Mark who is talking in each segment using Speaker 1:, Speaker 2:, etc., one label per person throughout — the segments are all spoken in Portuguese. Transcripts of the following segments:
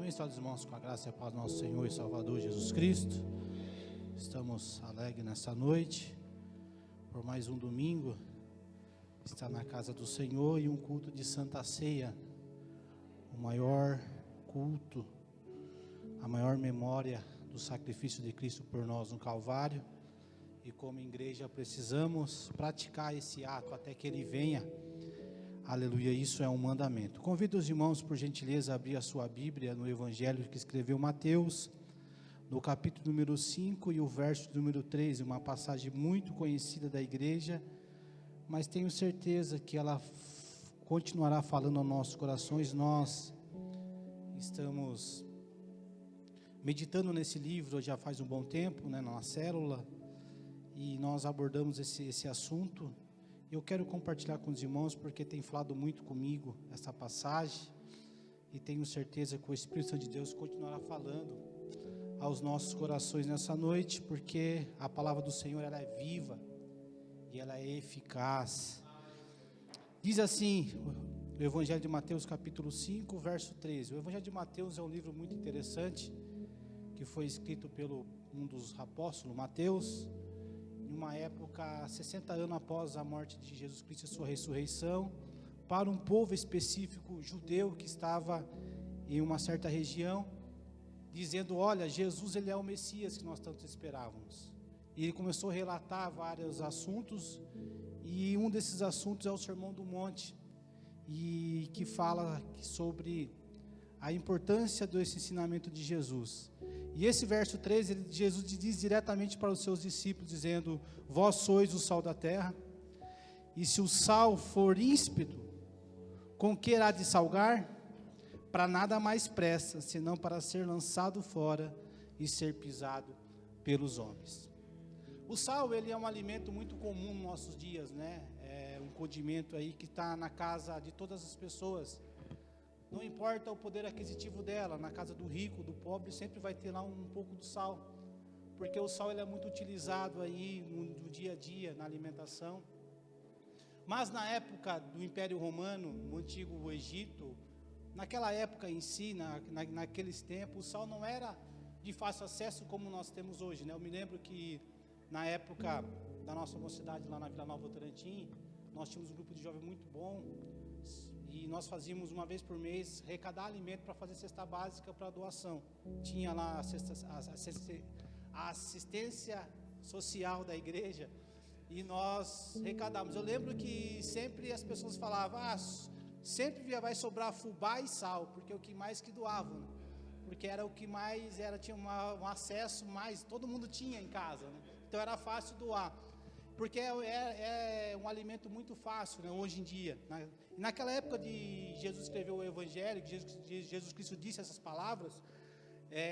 Speaker 1: Abençoe os irmãos com a graça e a paz do nosso Senhor e Salvador Jesus Cristo. Estamos alegres nesta noite, por mais um domingo, estar na casa do Senhor e um culto de Santa Ceia, o maior culto, a maior memória do sacrifício de Cristo por nós no Calvário. E como igreja precisamos praticar esse ato até que Ele venha. Aleluia, isso é um mandamento. Convido os irmãos, por gentileza, a abrir a sua Bíblia no Evangelho que escreveu Mateus, no capítulo número 5 e o verso número 13, uma passagem muito conhecida da igreja, mas tenho certeza que ela continuará falando aos nossos corações. Nós estamos meditando nesse livro já faz um bom tempo, na célula, e nós abordamos esse assunto. Eu quero compartilhar com os irmãos porque tem falado muito comigo essa passagem e tenho certeza que o Espírito Santo de Deus continuará falando aos nossos corações nessa noite, porque a palavra do Senhor ela é viva e ela é eficaz. Diz assim o Evangelho de Mateus capítulo 5, verso 13. O Evangelho de Mateus é um livro muito interessante que foi escrito pelo um dos apóstolos, Mateus, em uma época, 60 anos após a morte de Jesus Cristo e sua ressurreição, para um povo específico judeu que estava em uma certa região, dizendo: olha, Jesus ele é o Messias que nós tanto esperávamos. E ele começou a relatar vários assuntos, e um desses assuntos é o Sermão do Monte, e que fala sobre a importância desse ensinamento de Jesus. E esse verso 13, Jesus diz diretamente para os seus discípulos, dizendo: vós sois o sal da terra, e se o sal for ínspido, com que há de salgar? Para nada mais presta, senão para ser lançado fora e ser pisado pelos homens. O sal, ele é um alimento muito comum nos nossos dias, É um condimento aí que está na casa de todas as pessoas. Não importa o poder aquisitivo dela, na casa do rico, do pobre, sempre vai ter lá um pouco do sal, porque o sal ele é muito utilizado aí no dia a dia, na alimentação. Mas na época do Império Romano, no Antigo Egito, naquela época em si, naqueles tempos, o sal não era de fácil acesso como nós temos hoje, Eu me lembro que na época da nossa mocidade lá na Vila Nova Votorantim, nós tínhamos um grupo de jovens muito bom, e nós fazíamos uma vez por mês arrecadar alimento para fazer cesta básica para doação. Tinha lá a assistência social da igreja e nós arrecadávamos. Eu lembro que sempre as pessoas falavam: sempre vai sobrar fubá e sal, porque é o que mais que doavam, porque era o que mais tinha um acesso mais, todo mundo tinha em casa, Então era fácil doar, porque é um alimento muito fácil, hoje em dia. Naquela época de Jesus escreveu o Evangelho, Jesus Cristo disse essas palavras,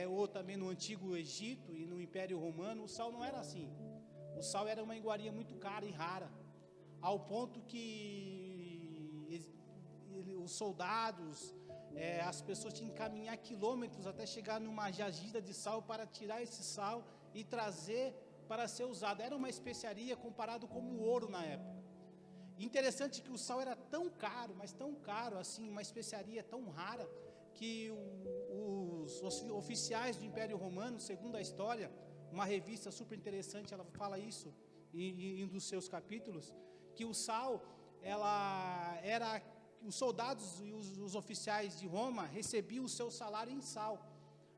Speaker 1: ou também no Antigo Egito e no Império Romano, o sal não era assim. O sal era uma iguaria muito cara e rara, ao ponto que os soldados, as pessoas tinham que caminhar quilômetros até chegar numa jazida de sal para tirar esse sal e trazer para ser usado. Era uma especiaria comparado como o ouro na época. Interessante que o sal era tão caro, mas tão caro assim, uma especiaria tão rara, que os oficiais do Império Romano, segundo a história, uma revista super interessante, ela fala isso em um dos seus capítulos, que o sal, os soldados e os oficiais de Roma recebiam o seu salário em sal.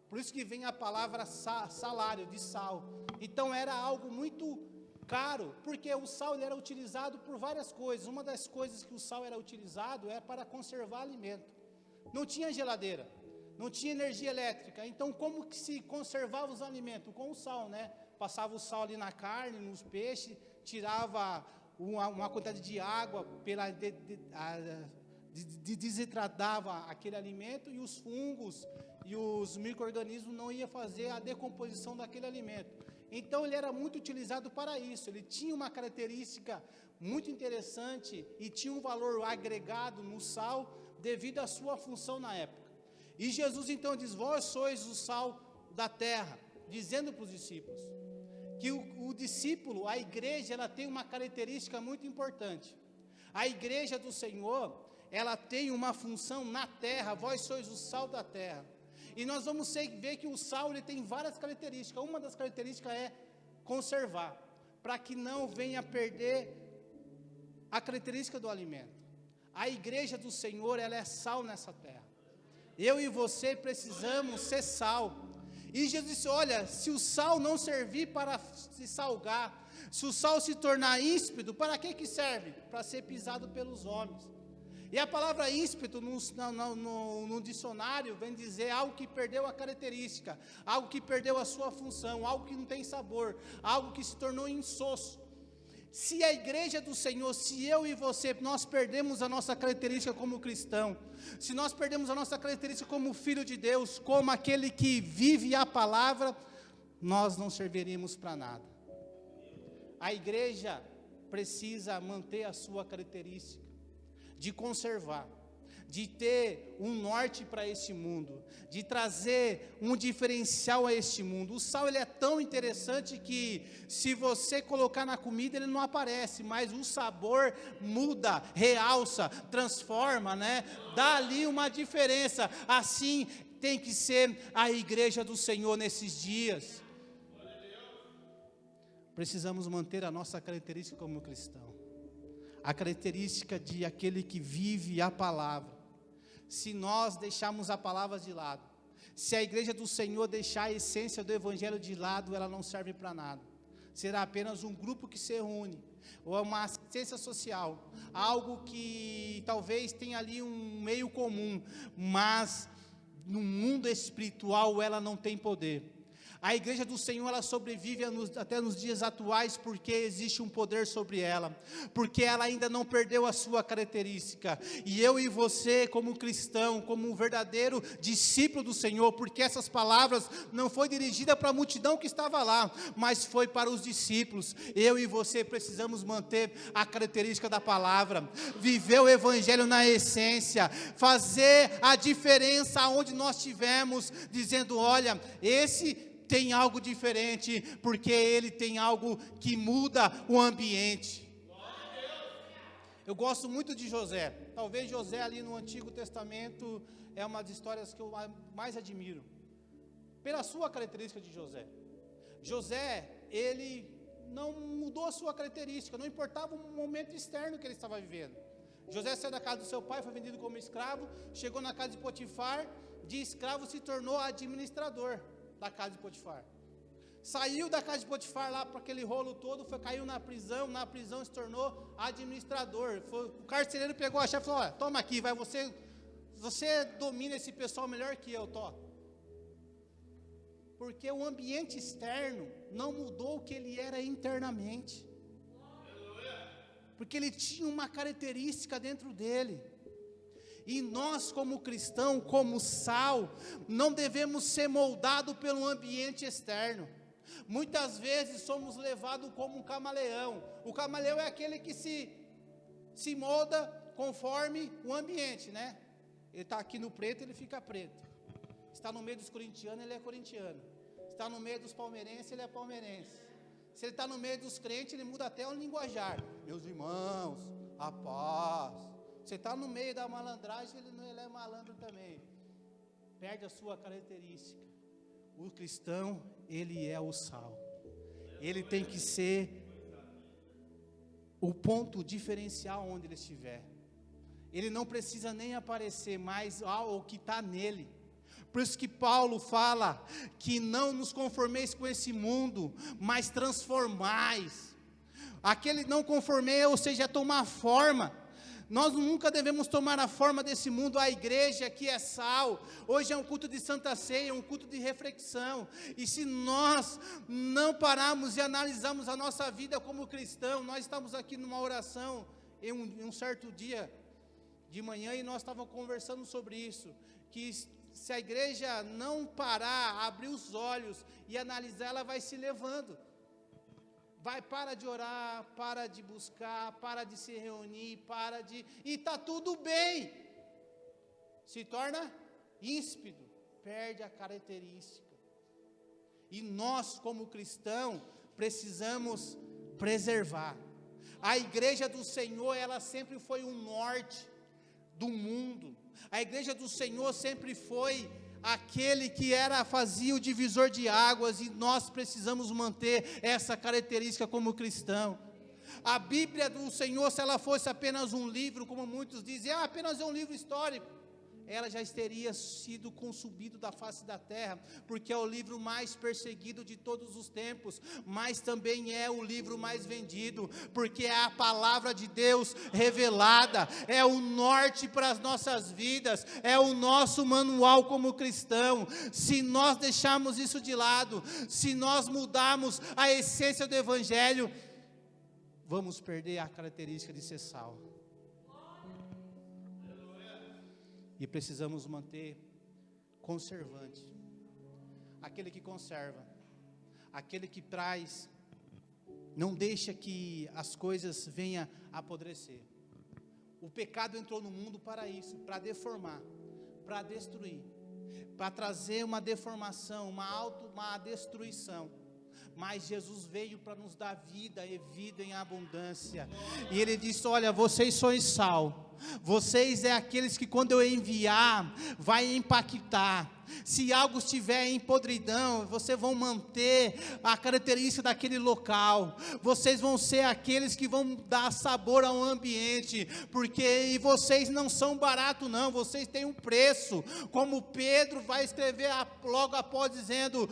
Speaker 1: Por isso que vem a palavra salário, de sal. Então era algo muito caro, porque o sal ele era utilizado por várias coisas. Uma das coisas que o sal era utilizado é para conservar alimento. Não tinha geladeira, não tinha energia elétrica. Então como que se conservava os alimentos? Com o sal, Passava o sal ali na carne, nos peixes, tirava uma quantidade de água, desidratava aquele alimento, e os fungos e os micro-organismos não iam fazer a decomposição daquele alimento. Então ele era muito utilizado para isso. Ele tinha uma característica muito interessante e tinha um valor agregado no sal devido à sua função na época. E Jesus então diz: vós sois o sal da terra, dizendo para os discípulos que o discípulo, a igreja, ela tem uma característica muito importante. A igreja do Senhor, ela tem uma função na terra. Vós sois o sal da terra. E nós vamos ver que o sal ele tem várias características. Uma das características é conservar, para que não venha perder a característica do alimento. A igreja do Senhor, ela é sal nessa terra. Eu e você precisamos ser sal. E Jesus disse, olha, se o sal não servir para se salgar, se o sal se tornar ímpido, para que serve? Para ser pisado pelos homens. E a palavra ímpido no dicionário vem dizer algo que perdeu a característica, algo que perdeu a sua função, algo que não tem sabor, algo que se tornou insosso. Se a igreja do Senhor, se eu e você, nós perdemos a nossa característica como cristão, se nós perdemos a nossa característica como filho de Deus, como aquele que vive a palavra, nós não serviríamos para nada. A igreja precisa manter a sua característica, de conservar, de ter um norte para este mundo, de trazer um diferencial a este mundo. O sal ele é tão interessante que se você colocar na comida ele não aparece, mas o sabor muda, realça, transforma, né? Dá ali uma diferença. Assim tem que ser a igreja do Senhor nesses dias. Precisamos manter a nossa característica como cristão, a característica de aquele que vive a palavra. Se nós deixarmos a palavra de lado, se a igreja do Senhor deixar a essência do evangelho de lado, ela não serve para nada. Será apenas um grupo que se reúne, ou uma assistência social, algo que talvez tenha ali um meio comum, mas no mundo espiritual ela não tem poder. A igreja do Senhor, ela sobrevive até nos dias atuais, porque existe um poder sobre ela, porque ela ainda não perdeu a sua característica, e eu e você, como cristão, como um verdadeiro discípulo do Senhor, porque essas palavras não foi dirigida para a multidão que estava lá, mas foi para os discípulos. Eu e você precisamos manter a característica da palavra, viver o evangelho na essência, fazer a diferença onde nós estivermos, dizendo, olha, esse tem algo diferente, porque ele tem algo que muda o ambiente. Eu gosto muito de José. Talvez José ali no Antigo Testamento é uma das histórias que eu mais admiro, pela sua característica de José. José, ele não mudou a sua característica, não importava o momento externo que ele estava vivendo. José saiu da casa do seu pai, foi vendido como escravo, chegou na casa de Potifar, de escravo se tornou administrador da casa de Potifar. Saiu da casa de Potifar lá para aquele rolo todo, caiu na prisão se tornou administrador. O carcereiro pegou a chave e falou, olha, toma aqui, você domina esse pessoal melhor que eu, porque o ambiente externo não mudou o que ele era internamente, porque ele tinha uma característica dentro dele. E nós como cristão, como sal, não devemos ser moldados pelo ambiente externo. Muitas vezes somos levados como um camaleão. O camaleão é aquele que se molda conforme o ambiente, né? Ele está aqui no preto, ele fica preto. Está no meio dos corintianos, ele é corintiano. Está no meio dos palmeirenses, ele é palmeirense. Se ele está no meio dos crentes, ele muda até o linguajar. Meus irmãos, a paz. Você está no meio da malandragem, ele é malandro também. Perde a sua característica. O cristão, ele é o sal. Ele tem que ser o ponto diferencial onde ele estiver. Ele não precisa nem aparecer mais ao que está nele. Por isso que Paulo fala que não nos conformeis com esse mundo, mas transformais. Aquele não conformei, ou seja, é tomar forma. Nós nunca devemos tomar a forma desse mundo. A igreja que é sal, hoje é um culto de Santa Ceia, um culto de reflexão, e se nós não pararmos e analisarmos a nossa vida como cristão, nós estamos aqui numa oração, em um certo dia de manhã, e nós estávamos conversando sobre isso, que se a igreja não parar, abrir os olhos e analisar, ela vai se levando. Para de orar, para de buscar, para de se reunir, e está tudo bem. Se torna ímpido, perde a característica. E nós, como cristãos, precisamos preservar. A igreja do Senhor, ela sempre foi um norte do mundo. A igreja do Senhor sempre foi aquele que fazia o divisor de águas, e nós precisamos manter essa característica como cristão. A Bíblia do Senhor, se ela fosse apenas um livro, como muitos dizem, apenas é um livro histórico, ela já teria sido consumido da face da terra, porque é o livro mais perseguido de todos os tempos, mas também é o livro mais vendido, porque é a palavra de Deus revelada, é o norte para as nossas vidas, é o nosso manual como cristão. Se nós deixarmos isso de lado, se nós mudarmos a essência do Evangelho, vamos perder a característica de ser sal. E precisamos manter conservante, aquele que conserva, aquele que traz, não deixa que as coisas venham a apodrecer. O pecado entrou no mundo para isso, para deformar, para destruir, para trazer uma deformação, uma destruição. Mas Jesus veio para nos dar vida e vida em abundância. E Ele disse: olha, vocês sois sal. Vocês é aqueles que quando eu enviar, vai impactar. Se algo estiver em podridão, vocês vão manter a característica daquele local. Vocês vão ser aqueles que vão dar sabor ao ambiente, e vocês não são baratos não, vocês têm um preço, como Pedro vai escrever logo após dizendo,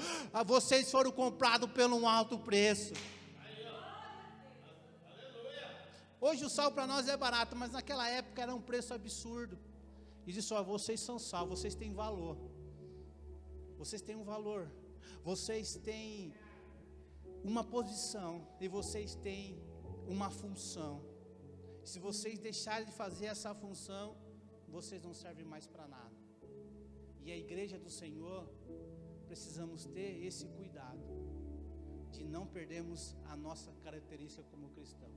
Speaker 1: vocês foram comprados por um alto preço. Hoje o sal para nós é barato, mas naquela época era um preço absurdo. E disse: vocês são sal, vocês têm valor. Vocês têm um valor, vocês têm uma posição e vocês têm uma função. Se vocês deixarem de fazer essa função, vocês não servem mais para nada. E a igreja do Senhor, precisamos ter esse cuidado, de não perdermos a nossa característica como cristão.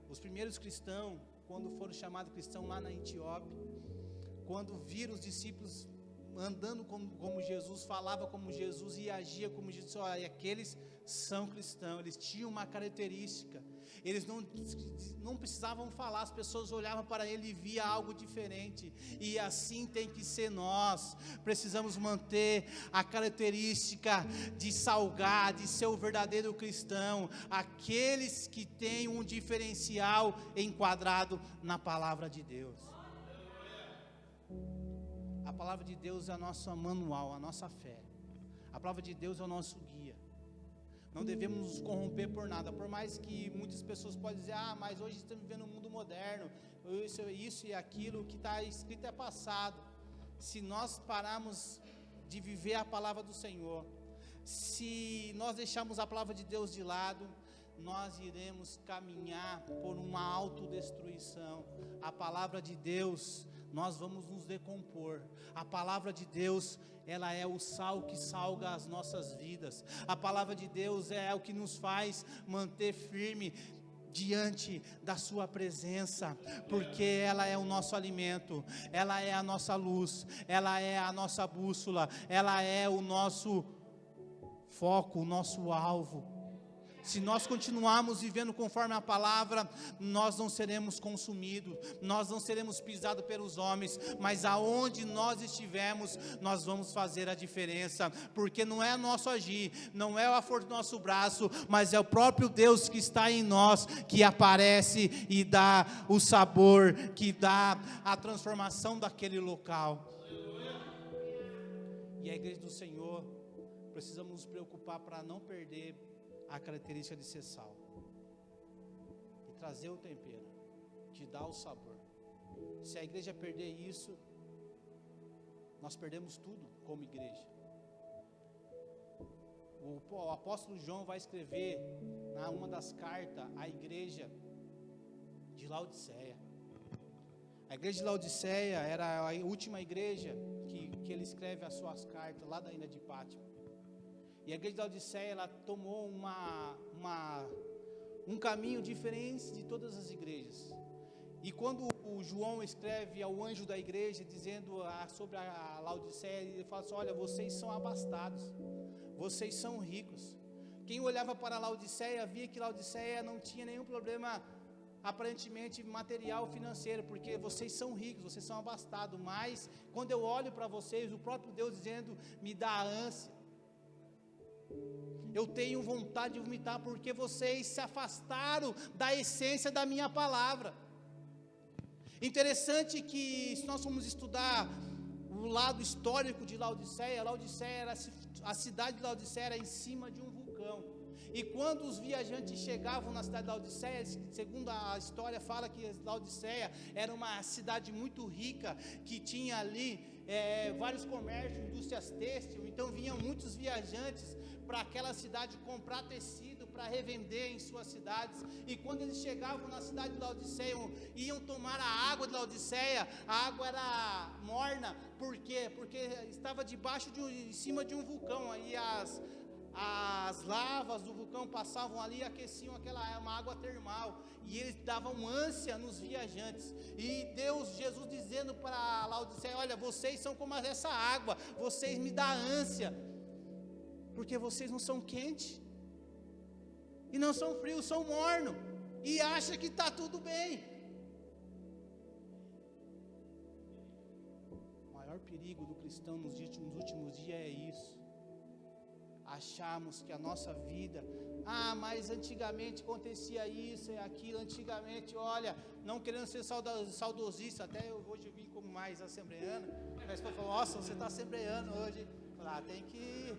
Speaker 1: Os primeiros cristãos, quando foram chamados cristãos lá na Etiópia, quando viram os discípulos andando como Jesus, falava como Jesus e agia como Jesus, olha, aqueles são cristãos, eles tinham uma característica, eles não precisavam falar, as pessoas olhavam para ele e via algo diferente, e assim tem que ser nós. Precisamos manter a característica de salgar, de ser o verdadeiro cristão, aqueles que têm um diferencial enquadrado na palavra de Deus. A palavra de Deus é a nossa manual, a nossa fé. A palavra de Deus é o nosso guia. Não devemos nos corromper por nada. Por mais que muitas pessoas podem dizer: mas hoje estamos vivendo um mundo moderno, isso e aquilo, que está escrito é passado. Se nós pararmos de viver a palavra do Senhor, se nós deixarmos a palavra de Deus de lado, nós iremos caminhar por uma autodestruição. A palavra de Deus, nós vamos nos decompor. A palavra de Deus, ela é o sal que salga as nossas vidas. A palavra de Deus é o que nos faz manter firme diante da sua presença, porque ela é o nosso alimento, ela é a nossa luz, ela é a nossa bússola, ela é o nosso foco, o nosso alvo. Se nós continuarmos vivendo conforme a palavra, nós não seremos consumidos, nós não seremos pisados pelos homens, mas aonde nós estivermos, nós vamos fazer a diferença, porque não é nosso agir, não é a força do nosso braço, mas é o próprio Deus que está em nós, que aparece e dá o sabor, que dá a transformação daquele local. E a igreja do Senhor, precisamos nos preocupar para não perder a característica de ser sal, de trazer o tempero, de dar o sabor. Se a igreja perder isso, nós perdemos tudo como igreja. O apóstolo João vai escrever uma das cartas à igreja de Laodiceia. A igreja de Laodiceia era a última igreja que ele escreve as suas cartas lá da ilha de Pátimo. E a igreja da Laodiceia, ela tomou um caminho diferente de todas as igrejas. E quando o João escreve ao anjo da igreja, dizendo sobre a Laodiceia, ele fala assim: olha, vocês são abastados, vocês são ricos. Quem olhava para a Laodiceia, via que Laodiceia não tinha nenhum problema aparentemente material, financeiro, porque vocês são ricos, vocês são abastados, mas quando eu olho para vocês, o próprio Deus dizendo, me dá ânsia, eu tenho vontade de vomitar, porque vocês se afastaram da essência da minha palavra. Interessante que, se nós formos estudar o lado histórico de Laodiceia, a cidade de Laodiceia era em cima de um vulcão, e quando os viajantes chegavam na cidade de Laodiceia, segundo a história fala que Laodiceia era uma cidade muito rica, que tinha ali vários comércios, indústrias têxteis, então vinham muitos viajantes para aquela cidade comprar tecido para revender em suas cidades, e quando eles chegavam na cidade de Laodiceia, iam tomar a água de Laodiceia, a água era morna. Por quê? Porque estava em cima de um vulcão, aí as lavas do vulcão passavam ali e aqueciam uma água termal, e eles davam ânsia nos viajantes, e Jesus dizendo para Laodiceia, olha, vocês são como essa água, vocês me dão ânsia, porque vocês não são quentes, e não são frios, são mornos, e acham que está tudo bem. O maior perigo do cristão nos últimos dias é isso, acharmos que a nossa vida, mas antigamente acontecia isso e aquilo, antigamente, olha, não querendo ser saudosista, até hoje eu vim como mais assembleano, mas eu falo, nossa, você está assembleano hoje, tem que,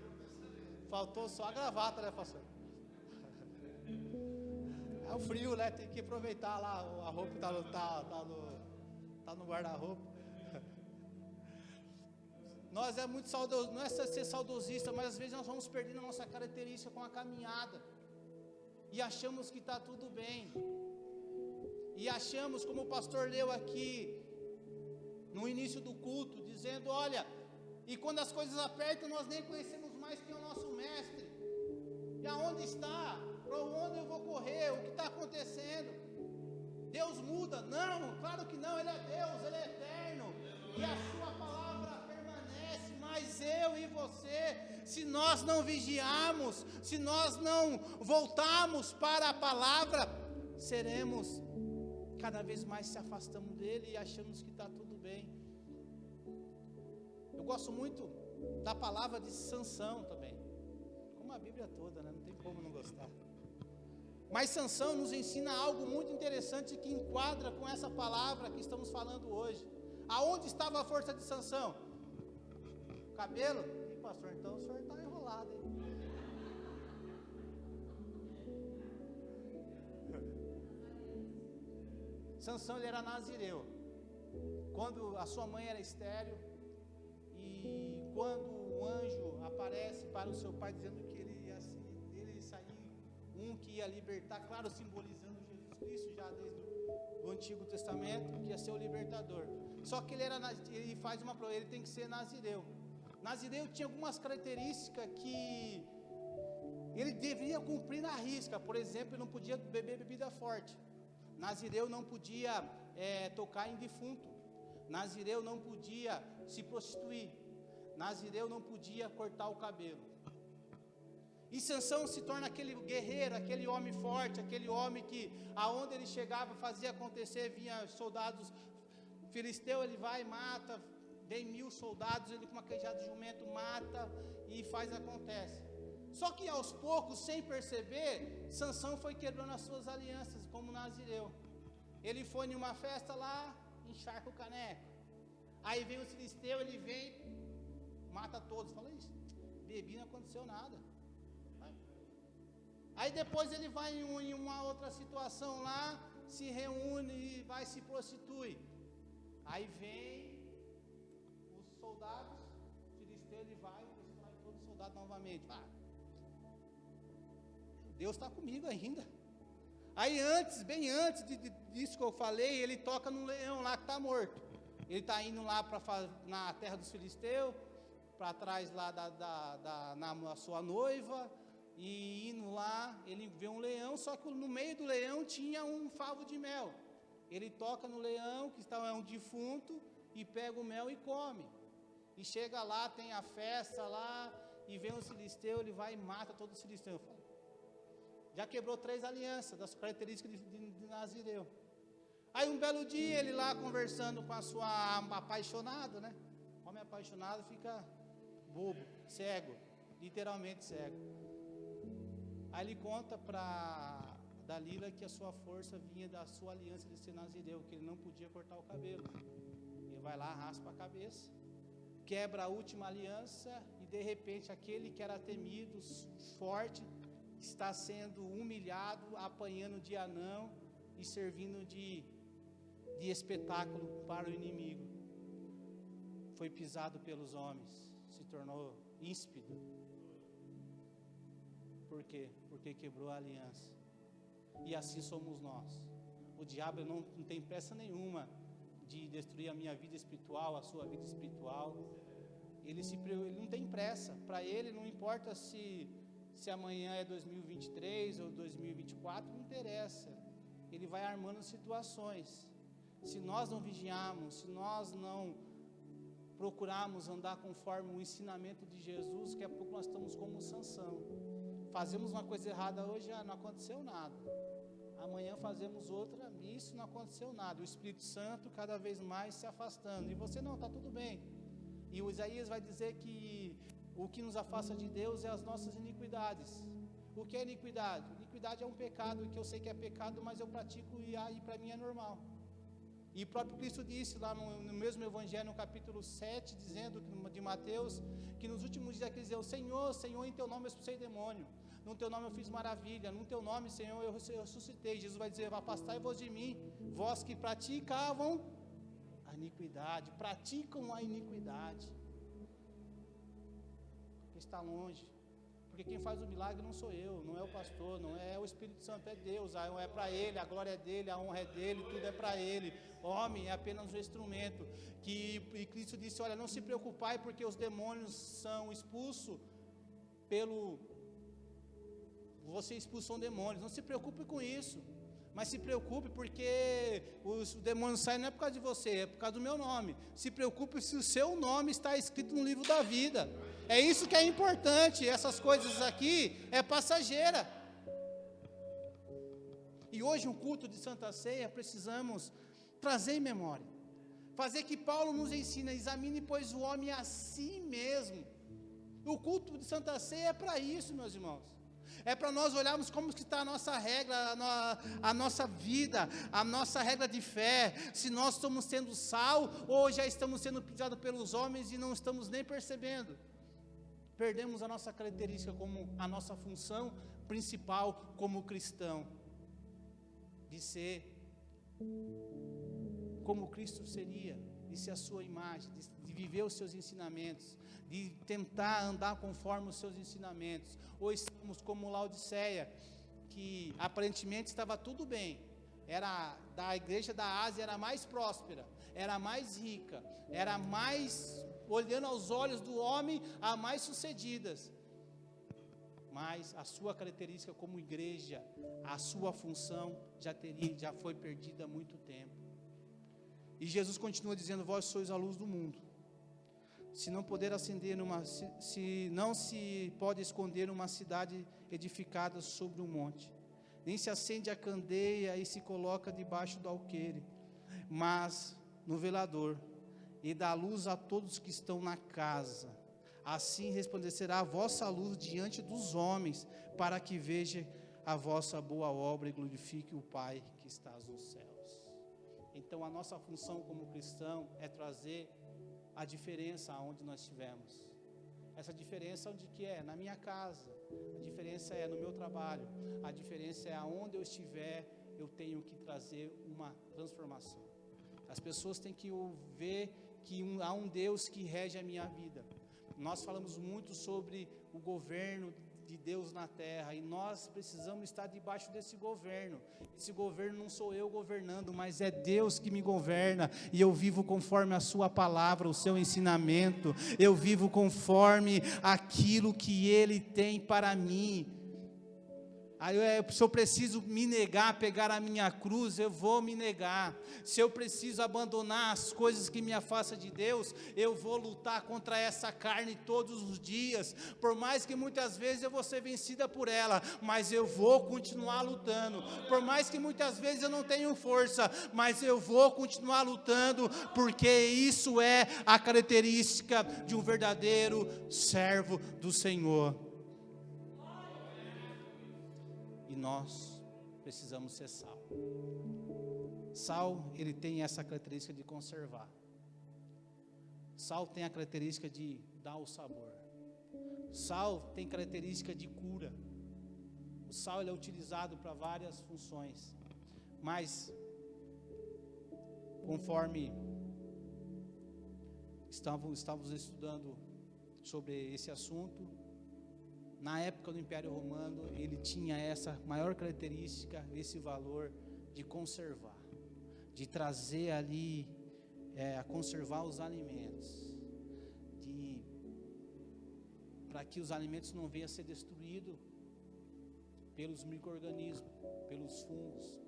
Speaker 1: faltou só a gravata, né, pastor? É o frio, né, tem que aproveitar lá, a roupa tá no guarda-roupa. Nós é muito saudoso, não é ser saudosista, mas às vezes nós vamos perdendo a nossa característica com a caminhada, e achamos que está tudo bem, e achamos, como o pastor leu aqui, no início do culto, dizendo, olha, e quando as coisas apertam, nós nem conhecemos mais quem é o nosso mestre, e aonde está, para onde eu vou correr, o que está acontecendo, Deus muda? Não, claro que não, Ele é Deus, Ele é eterno, e a sua palavra permanece, mas eu e você, se nós não vigiarmos, se nós não voltarmos para a palavra, seremos, cada vez mais se afastamos dele e achamos que está tudo bem. Eu gosto muito da palavra de Sansão também, como a Bíblia toda, né? Não tem como não gostar. Mas Sansão nos ensina algo muito interessante que enquadra com essa palavra que estamos falando hoje. Aonde estava a força de Sansão? Cabelo? Ih, pastor, então o senhor está enrolado, hein? Sansão, ele era nazireu. Quando a sua mãe era estéril, e quando o anjo aparece para o seu pai dizendo que ele sair que ia libertar, claro, simbolizando Jesus Cristo já desde o Antigo Testamento, que ia ser o libertador. Só que ele faz uma prova, ele tem que ser nazireu. Nazireu tinha algumas características que ele deveria cumprir na risca. Por exemplo, ele não podia beber bebida forte. Nazireu não podia tocar em defunto. Nazireu não podia se prostituir. Nazireu não podia cortar o cabelo. E Sansão se torna aquele guerreiro, aquele homem forte, aquele homem que aonde ele chegava fazia acontecer, vinha soldados filisteus, ele vai e mata, vem 1000 soldados, ele com uma queijada de jumento mata e acontece. Só que aos poucos, sem perceber, Sansão foi quebrando as suas alianças como nazireu. Ele foi em uma festa lá, encharca o caneco. Aí vem os filisteus, ele vem, mata todos. Fala isso, bebi, não aconteceu nada. Aí depois ele vai em uma outra situação lá, se reúne e vai se prostituir. Aí vem os soldados, filisteus, ele vai e destrói todos os soldados novamente. Deus está comigo ainda. Aí bem antes disso que eu falei, ele toca no leão lá que está morto. Ele está indo lá na terra dos filisteus, para trás lá na sua noiva, e indo lá, ele vê um leão, só que no meio do leão tinha um favo de mel. Ele toca no leão, que está um defunto, e pega o mel e come. E chega lá, tem a festa lá, e vem os filisteus, ele vai e mata todos os filisteus. Já quebrou 3 alianças, das características de nazireu. Aí um belo dia, ele lá conversando com a sua apaixonada, né? Homem apaixonado fica bobo, cego, literalmente cego. Aí ele conta para Dalila que a sua força vinha da sua aliança de ser nazireu, que ele não podia cortar o cabelo. Ele vai lá, raspa a cabeça, quebra a última aliança e de repente aquele que era temido, forte, está sendo humilhado, apanhando de anão e servindo de espetáculo para o inimigo. Foi pisado pelos homens, se tornou íspido. Por quê? Porque quebrou a aliança. E assim somos nós. O diabo não tem pressa nenhuma de destruir a minha vida espiritual, a sua vida espiritual. Ele não tem pressa. Para ele não importa se amanhã é 2023 ou 2024, não interessa. Ele vai armando situações. Se nós não vigiarmos, se nós não procurarmos andar conforme o ensinamento de Jesus, daqui a pouco nós estamos como Sansão. Fazemos uma coisa errada hoje, não aconteceu nada. Amanhã fazemos outra, isso não aconteceu nada. O Espírito Santo cada vez mais se afastando. E você não, está tudo bem. E o Isaías vai dizer que o que nos afasta de Deus é as nossas iniquidades. O que é iniquidade? Iniquidade é um pecado que eu sei que é pecado, mas eu pratico e aí para mim é normal. E o próprio Cristo disse lá no mesmo Evangelho, no capítulo 7, dizendo de Mateus, que nos últimos dias eles diziam: Senhor, Senhor, em teu nome eu expulsei demônio, no teu nome eu fiz maravilha, no teu nome, Senhor, eu ressuscitei. Jesus vai dizer: afastai-vos de mim, vós que praticavam a iniquidade, praticam a iniquidade. Porque está longe. Porque quem faz o milagre não sou eu, não é o pastor, não é o Espírito Santo, é Deus. É para Ele, a glória é dEle, a honra é dEle, tudo é para Ele. Homem é apenas um instrumento. E Cristo disse: olha, não se preocupai, porque os demônios são expulsos pelo... Você expulsou demônios, não se preocupe com isso. Mas se preocupe porque os demônios saem não é por causa de você, é por causa do meu nome. Se preocupe se o seu nome está escrito no livro da vida. É isso que é importante. Essas coisas aqui é passageira. E hoje um culto de Santa Ceia precisamos trazer em memória, fazer que Paulo nos ensina: examine pois o homem a si mesmo. O culto de Santa Ceia é para isso, meus irmãos. É para nós olharmos como está a nossa regra, a nossa vida, a nossa regra de fé, se nós estamos sendo sal ou já estamos sendo pisados pelos homens e não estamos nem percebendo. Perdemos a nossa característica como a nossa função principal como cristão, de ser como Cristo seria, de ser a sua imagem, de viver os seus ensinamentos, de tentar andar conforme os seus ensinamentos. Ou estamos como Laodiceia, que aparentemente estava tudo bem, era da igreja da Ásia, era mais próspera, era mais rica, era mais, olhando aos olhos do homem, a mais sucedidas. Mas a sua característica como igreja, a sua função já foi perdida há muito tempo. E Jesus continua dizendo: vós sois a luz do mundo. Se não se pode esconder uma cidade edificada sobre um monte, nem se acende a candeia e se coloca debaixo do alqueire, mas no velador, e dá luz a todos que estão na casa. Assim resplandecerá a vossa luz diante dos homens, para que veja a vossa boa obra e glorifique o Pai que está nos céus. Então a nossa função como cristão é trazer a diferença aonde nós estivermos. Essa diferença onde que é? Na minha casa. A diferença é no meu trabalho. A diferença é aonde eu estiver, eu tenho que trazer uma transformação. As pessoas têm que ver que há um Deus que rege a minha vida. Nós falamos muito sobre o governo de Deus na terra, e nós precisamos estar debaixo desse governo. Esse governo não sou eu governando, mas é Deus que me governa, e eu vivo conforme a sua palavra, o seu ensinamento, eu vivo conforme aquilo que Ele tem para mim. Se eu preciso me negar, pegar a minha cruz, eu vou me negar. Se eu preciso abandonar as coisas que me afastam de Deus, eu vou lutar contra essa carne todos os dias. Por mais que muitas vezes eu vou ser vencida por ela, mas eu vou continuar lutando. Por mais que muitas vezes eu não tenho força, mas eu vou continuar lutando, porque isso é a característica de um verdadeiro servo do Senhor. E nós precisamos ser sal. Sal, ele tem essa característica de conservar. Sal tem a característica de dar o sabor. Sal tem característica de cura. O sal ele é utilizado para várias funções. Mas, conforme estávamos estudando sobre esse assunto, na época do Império Romano, ele tinha essa maior característica, esse valor de conservar, de trazer ali, a conservar os alimentos, para que os alimentos não venham a ser destruídos pelos micro-organismos, pelos fungos.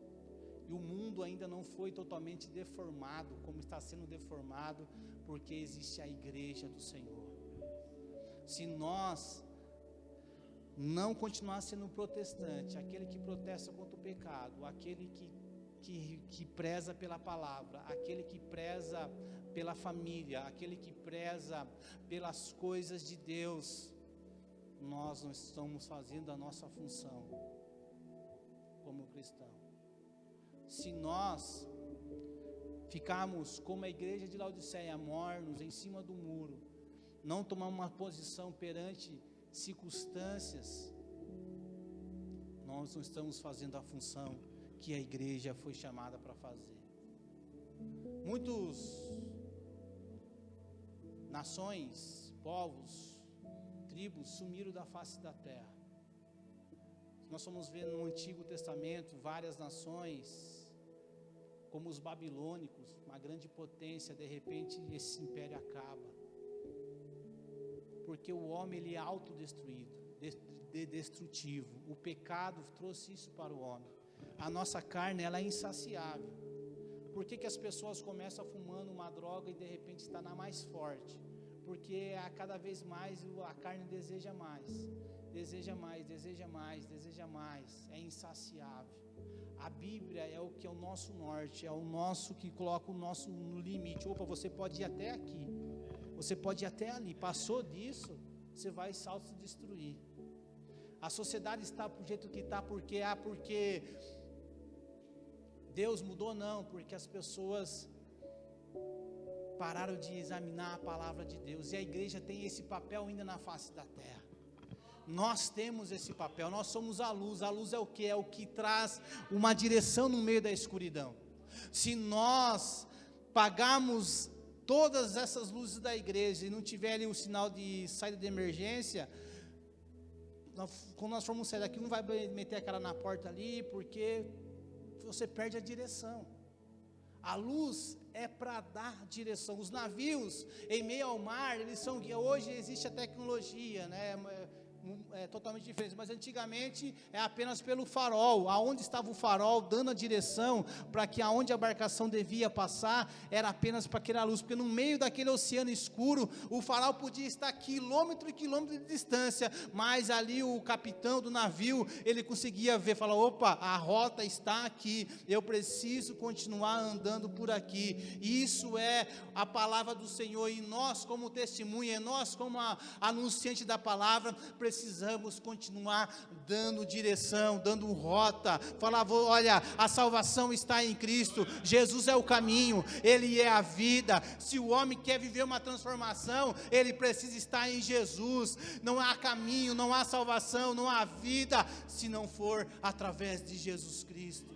Speaker 1: E o mundo ainda não foi totalmente deformado, como está sendo deformado, porque existe a igreja do Senhor. Se nós não continuar sendo protestante, aquele que protesta contra o pecado, aquele que preza pela palavra, aquele que preza pela família, aquele que preza pelas coisas de Deus, nós não estamos fazendo a nossa função como cristão. Se nós ficarmos como a igreja de Laodiceia, mornos em cima do muro, não tomar uma posição perante circunstâncias, nós não estamos fazendo a função que a igreja foi chamada para fazer. Muitas nações, povos, tribos sumiram da face da terra. Nós vamos ver no Antigo Testamento várias nações, como os babilônicos, uma grande potência, de repente esse império acaba. Porque o homem ele é autodestruído, destrutivo. O pecado trouxe isso para o homem. A nossa carne ela é insaciável. Por que as pessoas começam fumando uma droga e de repente está na mais forte? Porque a cada vez mais a carne deseja mais, deseja mais, deseja mais, deseja mais. É insaciável. A Bíblia é o que é o nosso norte, é o nosso que coloca o nosso no limite. Opa, você pode ir até aqui. Você pode ir até ali, passou disso, você vai se autodestruir. A sociedade está do jeito que está, porque Deus mudou, não, porque as pessoas pararam de examinar a palavra de Deus, e a igreja tem esse papel ainda na face da terra. Nós temos esse papel, nós somos a luz é o que? É o que traz uma direção no meio da escuridão. Se nós pagarmos todas essas luzes da igreja e não tiverem um sinal de saída de emergência, quando nós formos sair daqui, não vai meter a cara na porta ali, porque você perde a direção. A luz é para dar direção. Os navios em meio ao mar, eles são guias. Hoje existe a tecnologia, né? É totalmente diferente, mas antigamente é apenas pelo farol. Aonde estava o farol dando a direção para que aonde a embarcação devia passar, era apenas para aquela luz, porque no meio daquele oceano escuro, o farol podia estar quilômetro e quilômetro de distância, mas ali o capitão do navio, ele conseguia ver, falar, opa, a rota está aqui, eu preciso continuar andando por aqui. Isso é a palavra do Senhor, e nós como testemunha, nós como anunciante da palavra, precisamos continuar dando direção, dando rota, falar, olha, a salvação está em Cristo, Jesus é o caminho, Ele é a vida. Se o homem quer viver uma transformação, ele precisa estar em Jesus. Não há caminho, não há salvação, não há vida, se não for através de Jesus Cristo.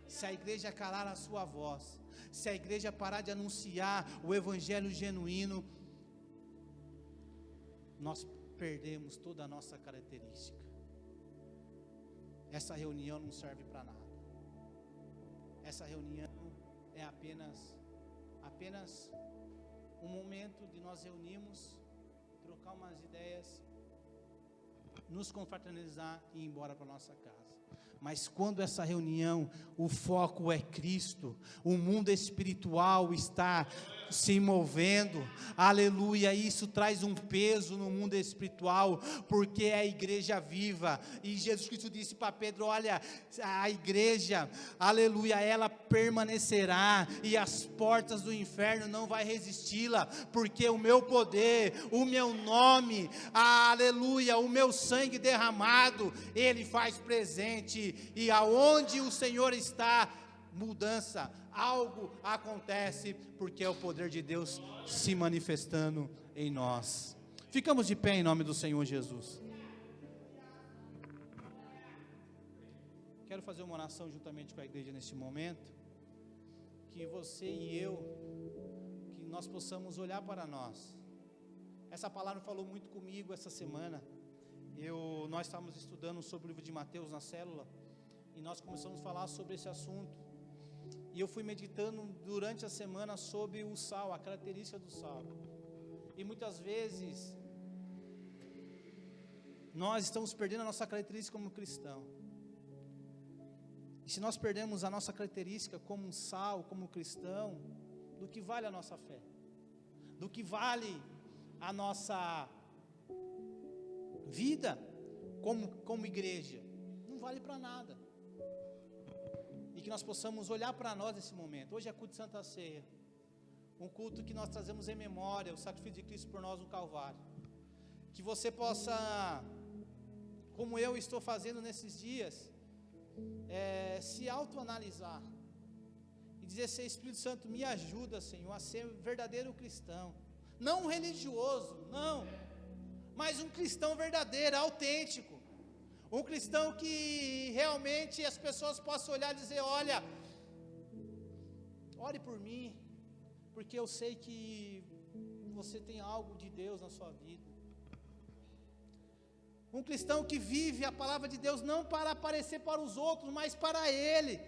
Speaker 1: Se a igreja calar a sua voz, se a igreja parar de anunciar o evangelho genuíno, nós perdemos toda a nossa característica. Essa reunião não serve para nada. Essa reunião é apenas um momento de nós reunirmos, trocar umas ideias nos confraternizar e ir embora para nossa casa. Mas quando essa reunião, o foco é Cristo, o mundo espiritual está se movendo, aleluia, isso traz um peso no mundo espiritual, porque é a igreja viva, e Jesus Cristo disse para Pedro, olha, a igreja, aleluia, ela permanecerá, e as portas do inferno não vai resisti-la, porque o meu poder, o meu nome, aleluia, o meu sangue derramado, ele faz presente, e aonde o Senhor está, mudança, algo acontece, porque é o poder de Deus se manifestando em nós. Ficamos de pé em nome do Senhor Jesus. Quero fazer uma oração juntamente com a igreja neste momento, que você e eu, que nós possamos olhar para nós. Essa palavra falou muito comigo essa semana. Nós estávamos estudando sobre o livro de Mateus na célula, e nós começamos a falar sobre esse assunto, e eu fui meditando durante a semana sobre o sal, a característica do sal, e muitas vezes, nós estamos perdendo a nossa característica como cristão, e se nós perdemos a nossa característica como um sal, como cristão, do que vale a nossa fé? Do que vale a nossa vida como igreja? Não vale para nada. E que nós possamos olhar para nós nesse momento. Hoje é culto de Santa Ceia, um culto que nós trazemos em memória o sacrifício de Cristo por nós no Calvário. Que você possa, como eu estou fazendo nesses dias, se autoanalisar e dizer, Senhor Espírito Santo, me ajuda, Senhor, a ser verdadeiro cristão, não um religioso, não, mas um cristão verdadeiro, autêntico, um cristão que realmente as pessoas possam olhar e dizer, olha, ore por mim, porque eu sei que você tem algo de Deus na sua vida. Um cristão que vive a palavra de Deus não para aparecer para os outros, mas para Ele.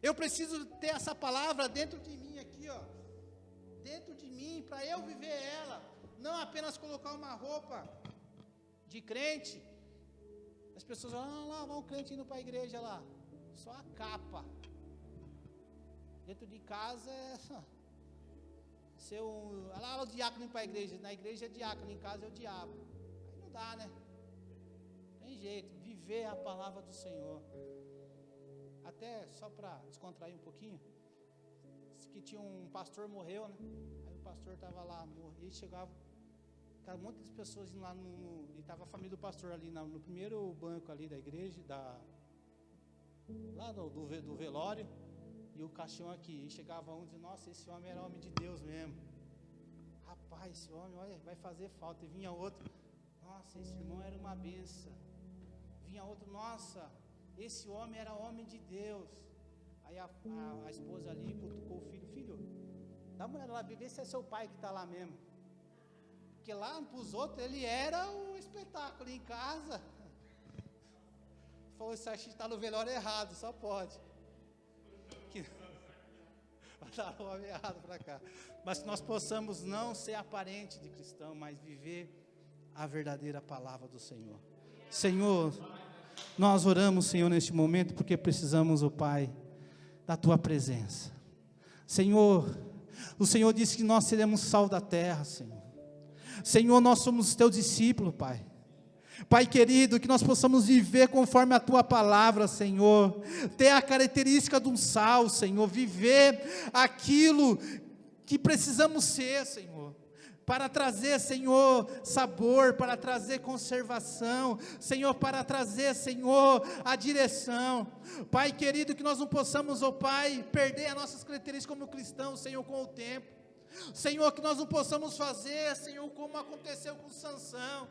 Speaker 1: Eu preciso ter essa palavra dentro de mim aqui, ó, dentro de mim, para eu viver ela, não apenas colocar uma roupa de crente. As pessoas falam, lá vai um crente indo para a igreja lá, só a capa. Dentro de casa é lá o diácono indo para a igreja, na igreja é diácono, em casa é o diabo. Aí não dá, né? Tem jeito, viver a palavra do Senhor. Até só para descontrair um pouquinho, que tinha um pastor morreu, né? Aí o pastor estava lá, e chegava, cara, um monte de pessoas indo lá e estava a família do pastor ali no primeiro banco ali da igreja, lá do velório, e o caixão aqui, e chegava um e dizia, nossa, esse homem era homem de Deus mesmo, rapaz, esse homem, olha, vai fazer falta. E vinha outro, nossa, esse irmão era uma benção. Vinha outro, nossa, esse homem era homem de Deus. Aí a esposa ali cutucou o filho, dá uma olhada lá, vê se é seu pai que está lá mesmo, porque lá para os outros ele era o espetáculo, em casa falou, isso aí está no velório errado, só pode dar o homem errado para cá. Mas que nós possamos não ser aparente de cristão, mas viver a verdadeira palavra do Senhor. Senhor, nós oramos, Senhor, neste momento, porque precisamos, ó Pai, da Tua presença. Senhor, o Senhor disse que nós seremos sal da terra, Senhor. Senhor, nós somos Teus discípulos, Pai. Pai querido, que nós possamos viver conforme a Tua palavra, Senhor, ter a característica de um sal, Senhor, viver aquilo que precisamos ser, Senhor, para trazer, Senhor, sabor, para trazer conservação, Senhor, para trazer, Senhor, a direção. Pai querido, que nós não possamos, ó Pai, perder as nossas características como cristãos, Senhor, com o tempo. Senhor, que nós não possamos fazer, Senhor, como aconteceu com Sansão,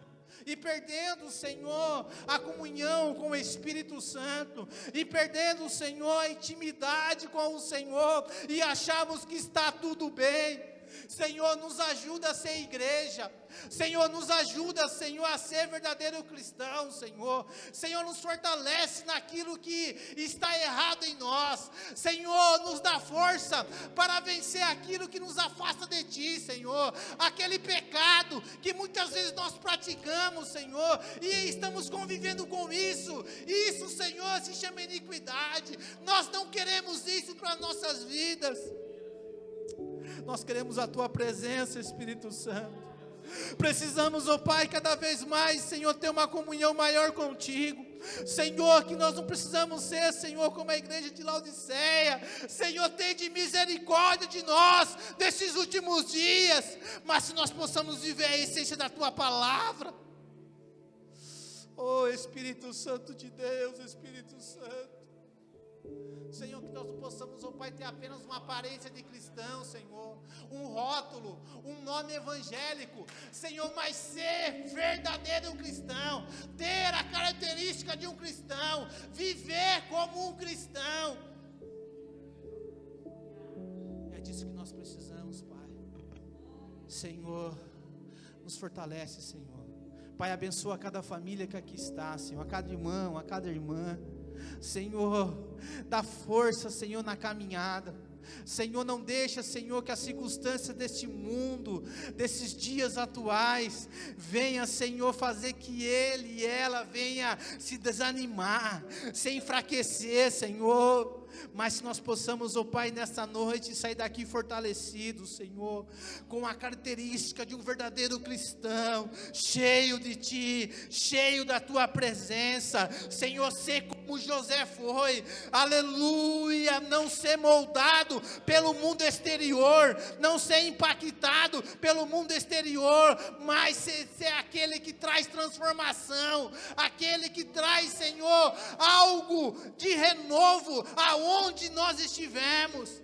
Speaker 1: e perdendo, Senhor, a comunhão com o Espírito Santo, e perdendo, Senhor, a intimidade com o Senhor, e achamos que está tudo bem. Senhor, nos ajuda a ser igreja. Senhor, nos ajuda, Senhor, a ser verdadeiro cristão, Senhor. Senhor, nos fortalece naquilo que está errado em nós. Senhor, nos dá força para vencer aquilo que nos afasta de Ti, Senhor. Aquele pecado que muitas vezes nós praticamos, Senhor, e estamos convivendo com isso. Isso, Senhor, se chama iniquidade. Nós não queremos isso para nossas vidas. Nós queremos a Tua presença, Espírito Santo. Precisamos, ó Pai, cada vez mais, Senhor, ter uma comunhão maior contigo. Senhor, que nós não precisamos ser, Senhor, como a igreja de Laodiceia. Senhor, tenha misericórdia de nós nesses últimos dias, mas se nós possamos viver a essência da Tua palavra. Oh Espírito Santo de Deus, Espírito Santo, Senhor, que nós não possamos, ó Pai, ter apenas uma aparência de cristão, Senhor, um rótulo, um nome evangélico, Senhor, mas ser verdadeiro cristão, ter a característica de um cristão, viver como um cristão. É disso que nós precisamos, Pai. Senhor, nos fortalece, Senhor. Pai, abençoa cada família que aqui está, Senhor, a cada irmão, a cada irmã. Senhor, dá força, Senhor, na caminhada. Senhor, não deixa, Senhor, que a circunstância deste mundo, desses dias atuais, venha, Senhor, fazer que ele e ela venha se desanimar, se enfraquecer, Senhor. Mas se nós possamos, ó Pai, nesta noite, sair daqui fortalecidos, Senhor, com a característica de um verdadeiro cristão, cheio de Ti, cheio da Tua presença, Senhor, ser como José foi, aleluia, não ser moldado pelo mundo exterior, não ser impactado pelo mundo exterior, mas ser aquele que traz transformação, aquele que traz, Senhor, algo de renovo, aonde nós estivermos,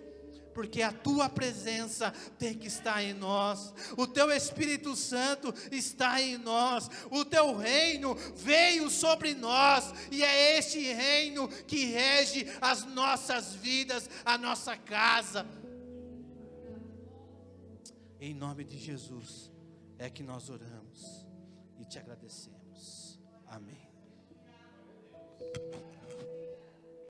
Speaker 1: porque a Tua presença tem que estar em nós, o Teu Espírito Santo está em nós, o Teu reino veio sobre nós, e é este reino que rege as nossas vidas, a nossa casa. Em nome de Jesus é que nós oramos e te agradecemos. Amém.